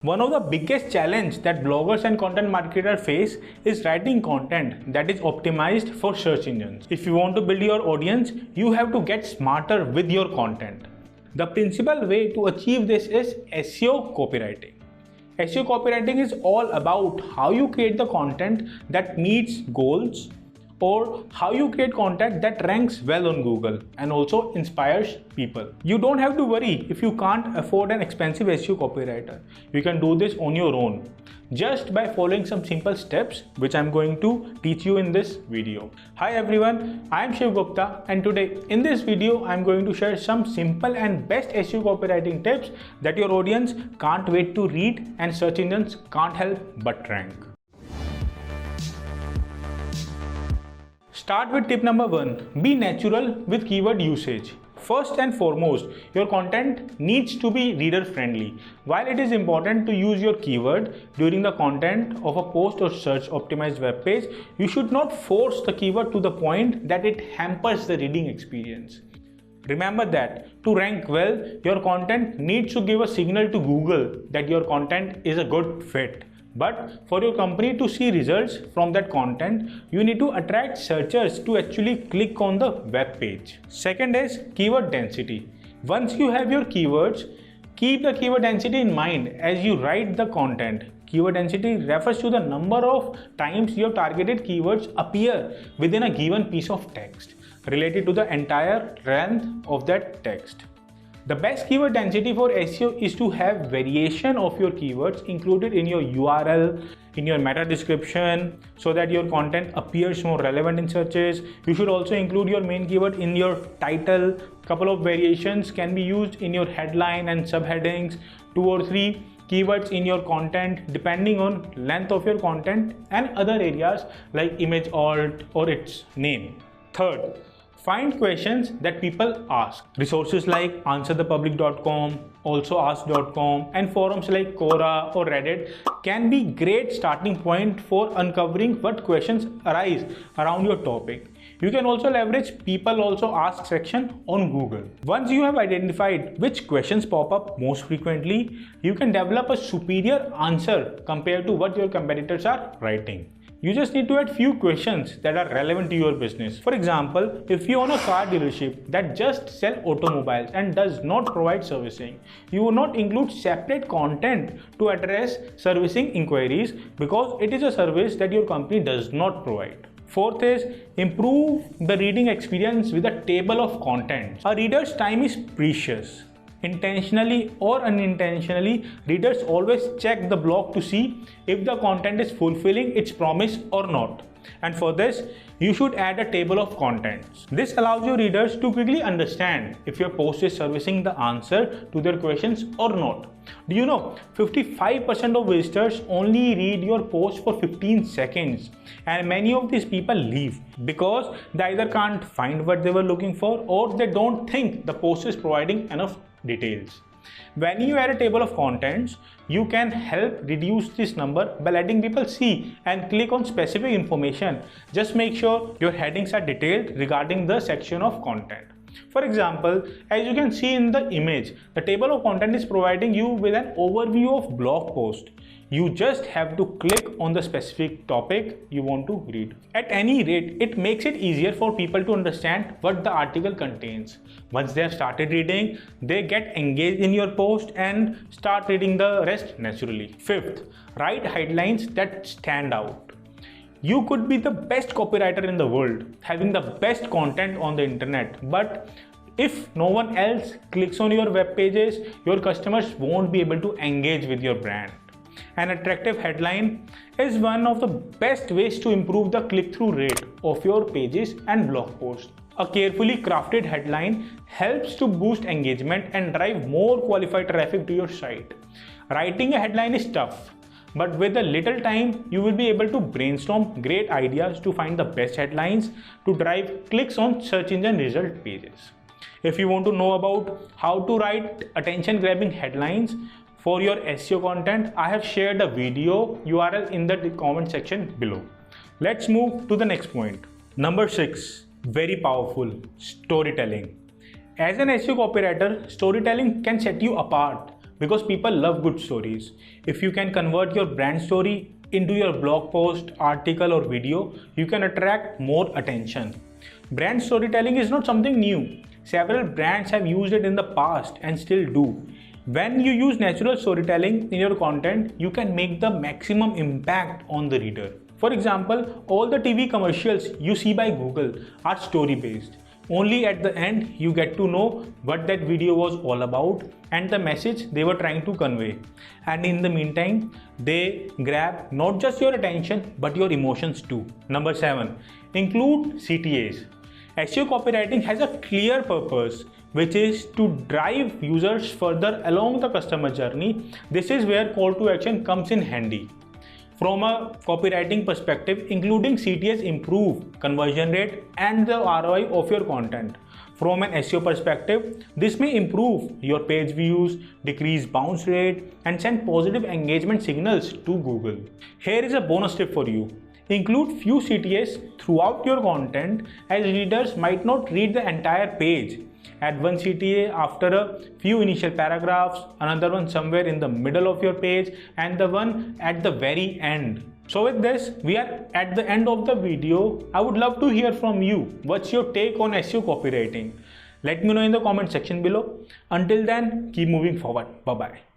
One of the biggest challenges that bloggers and content marketers face is writing content that is optimized for search engines. If you want to build your audience, you have to get smarter with your content. The principal way to achieve this is SEO copywriting. SEO copywriting is all about how you create the content that meets goals, or how you create content that ranks well on Google and also inspires people. You don't have to worry if you can't afford an expensive SEO copywriter. You can do this on your own just by following some simple steps which I'm going to teach you in this video. Hi everyone, I am Shiv Gupta, and today in this video I'm going to share some simple and best SEO copywriting tips that your audience can't wait to read and search engines can't help but rank. Start with tip number 1. Be natural with keyword usage. First and foremost, your content needs to be reader friendly. While it is important to use your keyword during the content of a post or search optimized web page, you should not force the keyword to the point that it hampers the reading experience. Remember that to rank well, your content needs to give a signal to Google that your content is a good fit. But for your company to see results from that content, you need to attract searchers to actually click on the web page. Second is keyword density. Once you have your keywords, keep the keyword density in mind as you write the content. Keyword density refers to the number of times your targeted keywords appear within a given piece of text related to the entire length of that text. The best keyword density for SEO is to have variation of your keywords included in your URL, in your meta description, so that your content appears more relevant in searches. You should also include your main keyword in your title. Couple of variations can be used in your headline and subheadings, 2 or 3 keywords in your content depending on length of your content and other areas like image alt or its name. Third, find questions that people ask. Resources like answerthepublic.com, alsoask.com, and forums like Quora or Reddit can be great starting point for uncovering what questions arise around your topic. You can also leverage people also ask section on Google. Once you have identified which questions pop up most frequently, you can develop a superior answer compared to what your competitors are writing. You just need to add few questions that are relevant to your business. For example, if you own a car dealership that just sells automobiles and does not provide servicing, you will not include separate content to address servicing inquiries because it is a service that your company does not provide. Fourth is improve the reading experience with a table of contents. A reader's time is precious. Intentionally or unintentionally, readers always check the blog to see if the content is fulfilling its promise or not. And for this, you should add a table of contents. This allows your readers to quickly understand if your post is servicing the answer to their questions or not. Do you know 55% of visitors only read your post for 15 seconds, and many of these people leave because they either can't find what they were looking for or they don't think the post is providing enough details. When you add a table of contents, you can help reduce this number by letting people see and click on specific information. Just make sure your headings are detailed regarding the section of content. For example, as you can see in the image, the table of content is providing you with an overview of blog post. You just have to click on the specific topic you want to read. At any rate, it makes it easier for people to understand what the article contains. Once they have started reading, they get engaged in your post and start reading the rest naturally. Fifth, write headlines that stand out. You could be the best copywriter in the world, having the best content on the internet, but if no one else clicks on your web pages, your customers won't be able to engage with your brand. An attractive headline is one of the best ways to improve the click-through rate of your pages and blog posts. A carefully crafted headline helps to boost engagement and drive more qualified traffic to your site. Writing a headline is tough, but with a little time, you will be able to brainstorm great ideas to find the best headlines to drive clicks on search engine result pages. If you want to know about how to write attention-grabbing headlines for your SEO content, I have shared a video URL in the comment section below. Let's move to the next point. Number 6, very powerful, storytelling. As an SEO copywriter, storytelling can set you apart because people love good stories. If you can convert your brand story into your blog post, article or video, you can attract more attention. Brand storytelling is not something new. Several brands have used it in the past and still do. When you use natural storytelling in your content, you can make the maximum impact on the reader. For example, all the TV commercials you see by Google are story based. Only at the end you get to know what that video was all about and the message they were trying to convey. And in the meantime, they grab not just your attention but your emotions too. Number 7. Include CTAs. SEO copywriting has a clear purpose, which is to drive users further along the customer journey. This is where call to action comes in handy. From a copywriting perspective, including CTAs improve conversion rate and the ROI of your content. From an SEO perspective, this may improve your page views, decrease bounce rate, and send positive engagement signals to Google. Here is a bonus tip for you. Include few CTAs throughout your content, as readers might not read the entire page. Add one CTA after a few initial paragraphs, another one somewhere in the middle of your page, and the one at the very end. So with this, we are at the end of the video. I would love to hear from you. What's your take on SEO copywriting? Let me know in the comment section below. Until then, keep moving forward. Bye-bye.